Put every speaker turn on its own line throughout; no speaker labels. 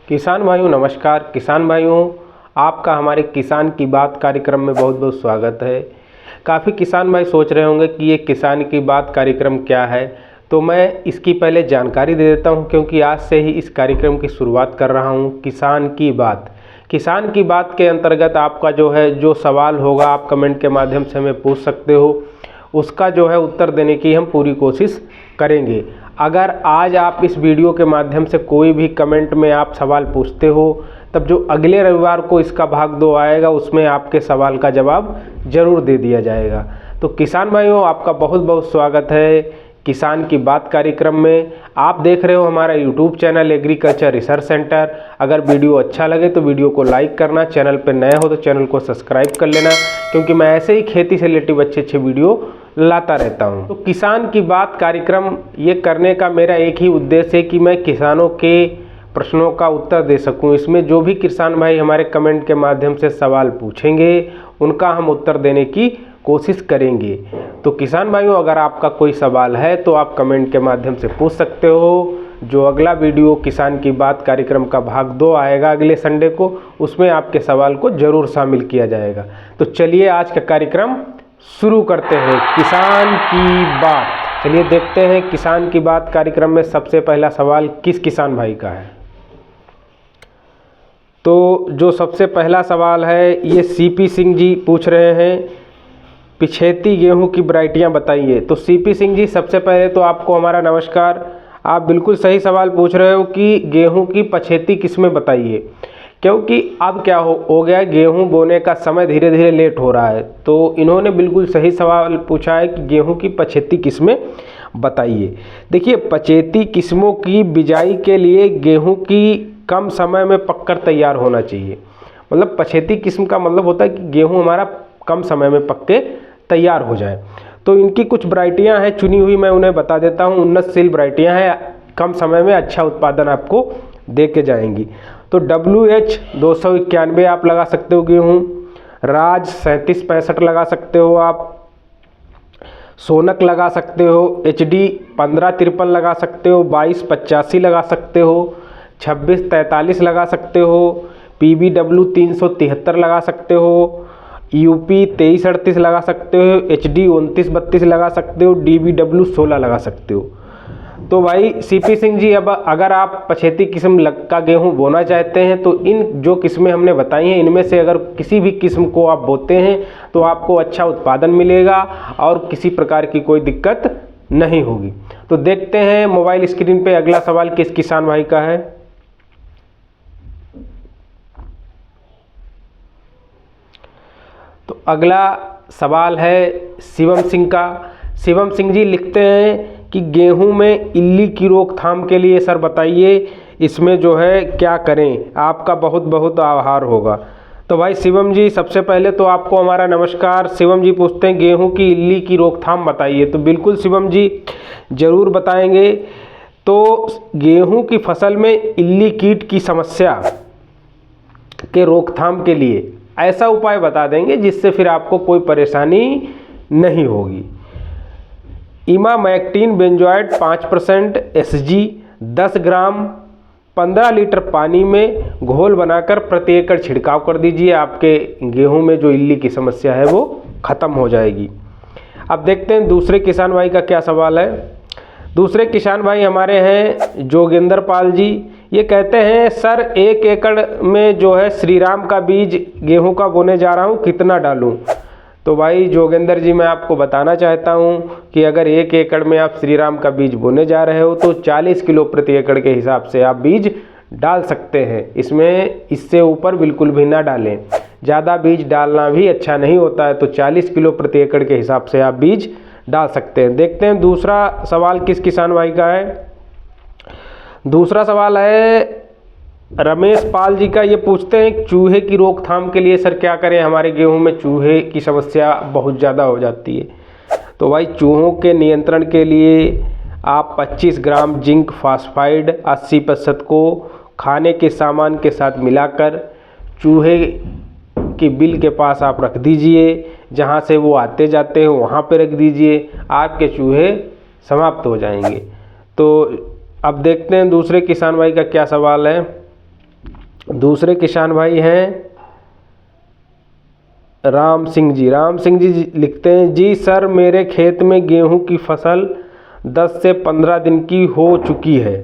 किसान भाइयों नमस्कार। किसान भाइयों, आपका हमारे किसान की बात कार्यक्रम में बहुत बहुत स्वागत है। काफ़ी किसान भाई सोच रहे होंगे कि ये किसान की बात कार्यक्रम क्या है, तो मैं इसकी पहले जानकारी दे देता हूं, क्योंकि आज से ही इस कार्यक्रम की शुरुआत कर रहा हूं। किसान की बात के अंतर्गत आपका जो सवाल होगा आप कमेंट के माध्यम से हमें पूछ सकते हो, उसका उत्तर देने की हम पूरी कोशिश करेंगे। अगर आज आप इस वीडियो के माध्यम से कोई भी कमेंट में आप सवाल पूछते हो, तब जो अगले रविवार को इसका भाग 2 आएगा उसमें आपके सवाल का जवाब जरूर दे दिया जाएगा। तो किसान भाइयों, आपका बहुत बहुत स्वागत है किसान की बात कार्यक्रम में। आप देख रहे हो हमारा YouTube channel agriculture research centre. अगर वीडियो अच्छा लगे तो वीडियो को लाइक करना, चैनल पर नए हो तो चैनल को सब्सक्राइब कर लेना, क्योंकि मैं ऐसे ही खेती से रिलेटिव अच्छे वीडियो लाता रहता हूं। तो किसान की बात कार्यक्रम ये करने का मेरा एक ही उद्देश्य है कि मैं किसानों के प्रश्नों का उत्तर दे सकूं। इसमें जो भी किसान भाई हमारे कमेंट के माध्यम से सवाल पूछेंगे उनका हम उत्तर देने की कोशिश करेंगे। तो किसान भाइयों, अगर आपका कोई सवाल है तो आप कमेंट के माध्यम से पूछ सकते हो। जो अगला वीडियो किसान की बात कार्यक्रम का भाग 2 आएगा अगले संडे को, उसमें आपके सवाल को जरूर शामिल किया जाएगा। तो चलिए आज का कार्यक्रम शुरू करते हैं किसान की बात। चलिए देखते हैं किसान की बात कार्यक्रम में सबसे पहला सवाल किस किसान भाई का है। तो जो सबसे पहला सवाल है ये सीपी सिंह जी पूछ रहे हैं, पिछेती गेहूं की वैरायटियां बताइए। तो सीपी सिंह जी, सबसे पहले तो आपको हमारा नमस्कार। आप बिल्कुल सही सवाल पूछ रहे हो कि गेहूं की पछेती किस्में बताइए, क्योंकि अब क्या हो गया, गेहूं बोने का समय धीरे धीरे लेट हो रहा है। तो इन्होंने बिल्कुल सही सवाल पूछा है कि गेहूं की पछेती किस्में बताइए। देखिए, पछेती किस्मों की बिजाई के लिए गेहूं की कम समय में पककर तैयार होना चाहिए। मतलब पछेती किस्म का मतलब होता है कि गेहूं हमारा कम समय में पक के तैयार हो जाए। तो इनकी कुछ वैरायटियां हैं चुनी हुई, मैं उन्हें बता देता हूं। उन्नतशील वैरायटियां हैं, कम समय में अच्छा उत्पादन आपको दे के जाएंगी। तो WH 291 आप लगा सकते हो गेहूँ, राज 3765 लगा सकते हो आप, सोनक लगा सकते हो, HD 1553 लगा सकते हो, 2285 लगा सकते हो, 2643 लगा सकते हो, PBW 373 लगा सकते हो, UP 2338 लगा सकते हो, HD 2932 लगा सकते हो, DBW 16 लगा सकते हो। तो भाई सीपी सिंह जी, अब अगर आप पछेती किस्म का गेहूं बोना चाहते हैं तो इन जो किस्में हमने बताई हैं इनमें से अगर किसी भी किस्म को आप बोते हैं तो आपको अच्छा उत्पादन मिलेगा और किसी प्रकार की कोई दिक्कत नहीं होगी। तो देखते हैं मोबाइल स्क्रीन पे अगला सवाल किस किसान भाई का है। तो अगला सवाल है शिवम सिंह का। शिवम सिंह जी लिखते हैं कि गेहूं में इल्ली की रोकथाम के लिए सर बताइए, इसमें क्या करें, आपका बहुत बहुत आभार होगा। तो भाई शिवम जी, सबसे पहले तो आपको हमारा नमस्कार। शिवम जी पूछते हैं गेहूं की इल्ली की रोकथाम बताइए। तो बिल्कुल शिवम जी, ज़रूर बताएंगे। तो गेहूं की फसल में इल्ली कीट की समस्या के रोकथाम के लिए ऐसा उपाय बता देंगे जिससे फिर आपको कोई परेशानी नहीं होगी। इमामेक्टिन बेंजोएट 5% SG 10 ग्राम 15 लीटर पानी में घोल बनाकर प्रति एकड़ छिड़काव कर दीजिए। आपके गेहूं में जो इल्ली की समस्या है वो ख़त्म हो जाएगी। अब देखते हैं दूसरे किसान भाई का क्या सवाल है। दूसरे किसान भाई हमारे हैं जोगेंद्र पाल जी। ये कहते हैं सर 1 एकड़ में श्रीराम का बीज गेहूं का बोने जा रहा हूँ, कितना डालूं। तो भाई जोगेंद्र जी, मैं आपको बताना चाहता हूं कि अगर 1 एकड़ में आप श्रीराम का बीज बोने जा रहे हो तो 40 किलो प्रति एकड़ के हिसाब से आप बीज डाल सकते हैं। इससे ऊपर बिल्कुल भी ना डालें, ज़्यादा बीज डालना भी अच्छा नहीं होता है। तो 40 किलो प्रति एकड़ के हिसाब से आप बीज डाल सकते हैं। देखते हैं दूसरा सवाल किस किसान भाई का है। दूसरा सवाल है रमेश पाल जी का। ये पूछते हैं चूहे की रोकथाम के लिए सर क्या करें, हमारे गेहूं में चूहे की समस्या बहुत ज़्यादा हो जाती है। तो भाई चूहों के नियंत्रण के लिए आप 25 ग्राम जिंक फॉस्फाइड 80% को खाने के सामान के साथ मिलाकर चूहे की बिल के पास आप रख दीजिए। जहाँ से वो आते जाते हो वहाँ पे रख दीजिए, आपके चूहे समाप्त हो जाएंगे। तो अब देखते हैं दूसरे किसान भाई का क्या सवाल है। दूसरे किसान भाई हैं राम सिंह जी। राम सिंह जी लिखते हैं, जी सर मेरे खेत में गेहूं की फसल 10 से 15 दिन की हो चुकी है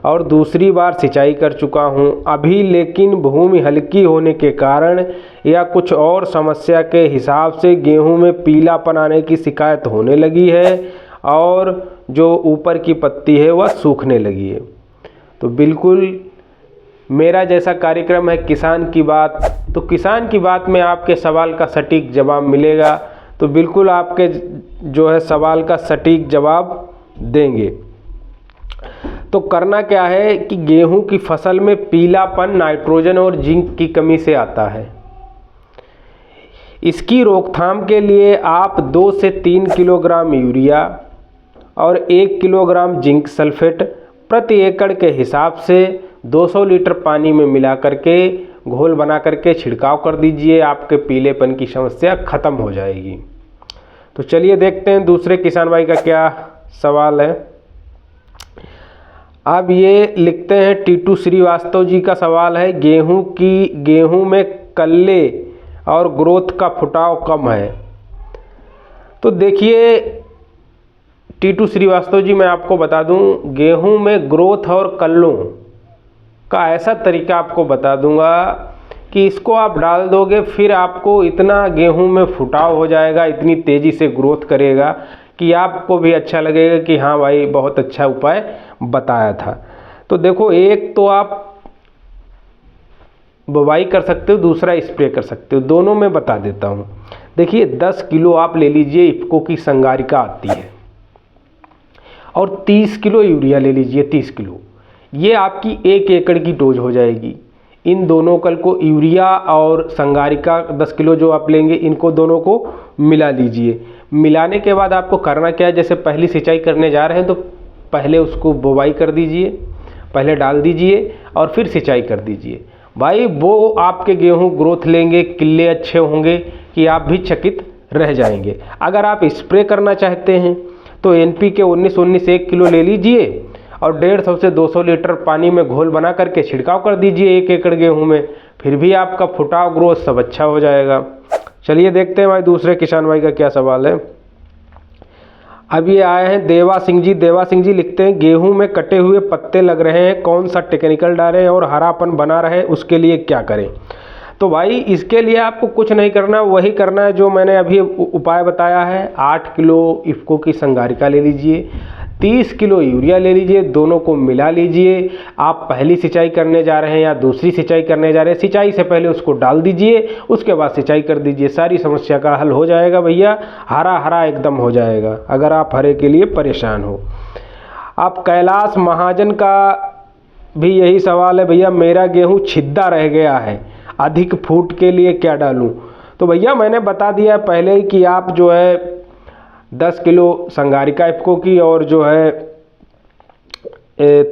और दूसरी बार सिंचाई कर चुका हूं अभी, लेकिन भूमि हल्की होने के कारण या कुछ और समस्या के हिसाब से गेहूं में पीलापन आने की शिकायत होने लगी है और जो ऊपर की पत्ती है वह सूखने लगी है। तो बिल्कुल मेरा जैसा कार्यक्रम है किसान की बात, तो किसान की बात में आपके सवाल का सटीक जवाब मिलेगा। तो बिल्कुल आपके जो है सवाल का सटीक जवाब देंगे। तो करना क्या है कि गेहूं की फसल में पीलापन नाइट्रोजन और जिंक की कमी से आता है। इसकी रोकथाम के लिए आप 2 से 3 किलोग्राम यूरिया और 1 किलोग्राम जिंक सल्फेट प्रति एकड़ के हिसाब से 200 लीटर पानी में मिला करके घोल बना करके छिड़काव कर दीजिए, आपके पीलेपन की समस्या खत्म हो जाएगी। तो चलिए देखते हैं दूसरे किसान भाई का क्या सवाल है। अब ये लिखते हैं टीटू श्रीवास्तव जी का सवाल है, गेहूं में कल्ले और ग्रोथ का फुटाव कम है। तो देखिए टीटू श्रीवास्तव जी, मैं आपको बता दूं, गेहूं में ग्रोथ और कल्लों का ऐसा तरीका आपको बता दूंगा कि इसको आप डाल दोगे फिर आपको इतना गेहूं में फुटाव हो जाएगा, इतनी तेज़ी से ग्रोथ करेगा कि आपको भी अच्छा लगेगा कि हाँ भाई बहुत अच्छा उपाय बताया था। तो देखो, एक तो आप बुवाई कर सकते हो, दूसरा स्प्रे कर सकते हो, दोनों में बता देता हूँ। देखिए 10 किलो आप ले लीजिए, इफ्को की संगारिका आती है, और 30 किलो यूरिया ले लीजिए, 30 किलो, ये आपकी 1 एकड़ की डोज हो जाएगी। इन दोनों कल को यूरिया और संगारिका 10 किलो जो आप लेंगे, इनको दोनों को मिला लीजिए। मिलाने के बाद आपको करना क्या है, जैसे पहली सिंचाई करने जा रहे हैं तो पहले उसको बुवाई कर दीजिए, पहले डाल दीजिए और फिर सिंचाई कर दीजिए। भाई वो आपके गेहूं ग्रोथ लेंगे, किल्ले अच्छे होंगे कि आप भी चकित रह जाएंगे। अगर आप स्प्रे करना चाहते हैं तो NPK 19-19 1 किलो ले लीजिए और 150 से 200 लीटर पानी में घोल बना करके छिड़काव कर दीजिए 1 एकड़ गेहूं में, फिर भी आपका फुटाव ग्रोथ सब अच्छा हो जाएगा। चलिए देखते हैं भाई दूसरे किसान भाई का क्या सवाल है। अब ये आए हैं देवा सिंह जी। देवा सिंह जी लिखते हैं, गेहूं में कटे हुए पत्ते लग रहे हैं, कौन सा टेक्निकल डालें और हरापन बना रहे, उसके लिए क्या करें। तो भाई इसके लिए आपको कुछ नहीं करना, वही करना है जो मैंने अभी उपाय बताया है। 8 किलो इफ्को की संगारिका ले लीजिए, 30 किलो यूरिया ले लीजिए, दोनों को मिला लीजिए। आप पहली सिंचाई करने जा रहे हैं या दूसरी सिंचाई करने जा रहे हैं, सिंचाई से पहले उसको डाल दीजिए, उसके बाद सिंचाई कर दीजिए, सारी समस्या का हल हो जाएगा भैया, हरा हरा एकदम हो जाएगा। अगर आप हरे के लिए परेशान हो। आप कैलाश महाजन का भी यही सवाल है, भैया मेरा गेहूँ छिद्दा रह गया है, अधिक फूट के लिए क्या डालूं। तो भैया मैंने बता दिया पहले ही कि आप जो है 10 किलो संगारिका इफ्को की और जो है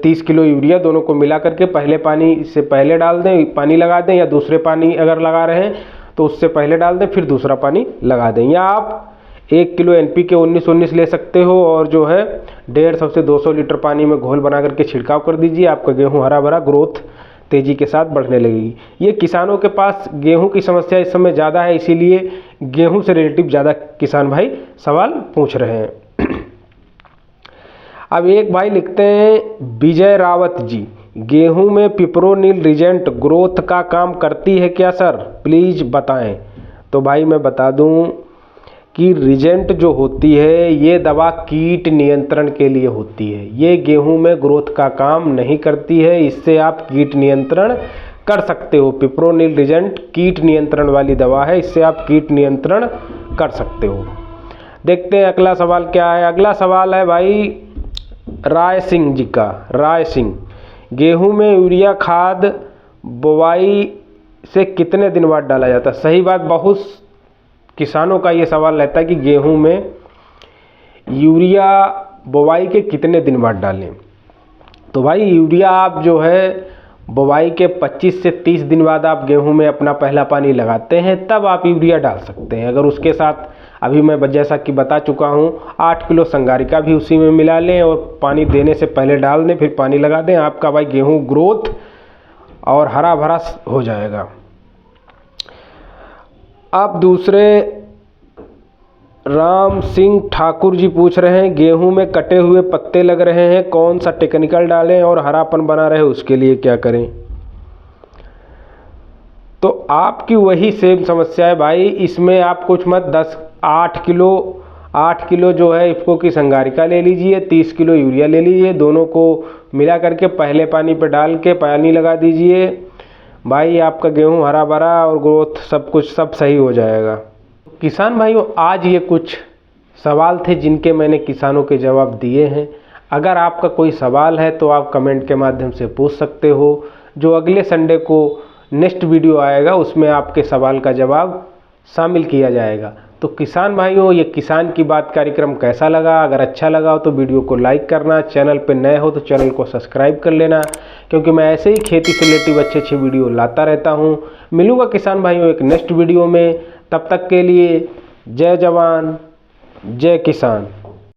30 किलो यूरिया, दोनों को मिला करके पहले पानी से पहले डाल दें, पानी लगा दें, या दूसरे पानी अगर लगा रहे हैं तो उससे पहले डाल दें, फिर दूसरा पानी लगा दें। या आप 1 किलो NPK 19-19 ले सकते हो और जो है 150 से 200 लीटर पानी में घोल बना करके छिड़काव कर दीजिए, आपका गेहूँ हरा भरा ग्रोथ तेज़ी के साथ बढ़ने लगेगी। ये किसानों के पास गेहूं की समस्या इस समय ज़्यादा है, इसीलिए गेहूं से रिलेटिव ज़्यादा किसान भाई सवाल पूछ रहे हैं। अब एक भाई लिखते हैं विजय रावत जी, गेहूं में पिप्रोनिल रिजेंट ग्रोथ का काम करती है क्या सर, प्लीज़ बताएं। तो भाई मैं बता दूं कि रिजेंट जो होती है ये दवा कीट नियंत्रण के लिए होती है, ये गेहूं में ग्रोथ का काम नहीं करती है, इससे आप कीट नियंत्रण कर सकते हो। पिप्रोनिल रिजेंट कीट नियंत्रण वाली दवा है, इससे आप कीट नियंत्रण कर सकते हो। देखते हैं अगला सवाल क्या है। अगला सवाल है भाई राय सिंह जी का। राय सिंह, गेहूं में यूरिया खाद बुवाई से कितने दिन बाद डाला जाता है। सही बात, बहुत किसानों का ये सवाल रहता है कि गेहूं में यूरिया बुवाई के कितने दिन बाद डालें। तो भाई यूरिया आप जो है बुवाई के 25 से 30 दिन बाद आप गेहूं में अपना पहला पानी लगाते हैं, तब आप यूरिया डाल सकते हैं। अगर उसके साथ अभी मैं जैसा कि बता चुका हूं 8 किलो संगारिका भी उसी में मिला लें और पानी देने से पहले डाल दें, फिर पानी लगा दें, आपका भाई गेहूँ ग्रोथ और हरा भरा हो जाएगा। अब दूसरे राम सिंह ठाकुर जी पूछ रहे हैं, गेहूं में कटे हुए पत्ते लग रहे हैं, कौन सा टेक्निकल डालें और हरापन बना रहे उसके लिए क्या करें? तो आपकी वही सेम समस्या है भाई। इसमें आप कुछ मत 8 किलो जो है इफ़को की संगारिका ले लीजिए, 30 किलो यूरिया ले लीजिए, दोनों को मिला करके पहले पानी पे डाल के पानी लगा दीजिए भाई, आपका गेहूं हरा भरा और ग्रोथ सब कुछ सब सही हो जाएगा। किसान भाइयों, आज ये कुछ सवाल थे जिनके मैंने किसानों के जवाब दिए हैं। अगर आपका कोई सवाल है तो आप कमेंट के माध्यम से पूछ सकते हो। जो अगले संडे को नेक्स्ट वीडियो आएगा उसमें आपके सवाल का जवाब शामिल किया जाएगा। तो किसान भाइयों, ये किसान की बात कार्यक्रम कैसा लगा? अगर अच्छा लगा हो तो वीडियो को लाइक करना, चैनल पर नए हो तो चैनल को सब्सक्राइब कर लेना, क्योंकि मैं ऐसे ही खेती से रिलेटिव अच्छे वीडियो लाता रहता हूँ। मिलूंगा किसान भाइयों एक नेक्स्ट वीडियो में, तब तक के लिए जय जवान जय किसान।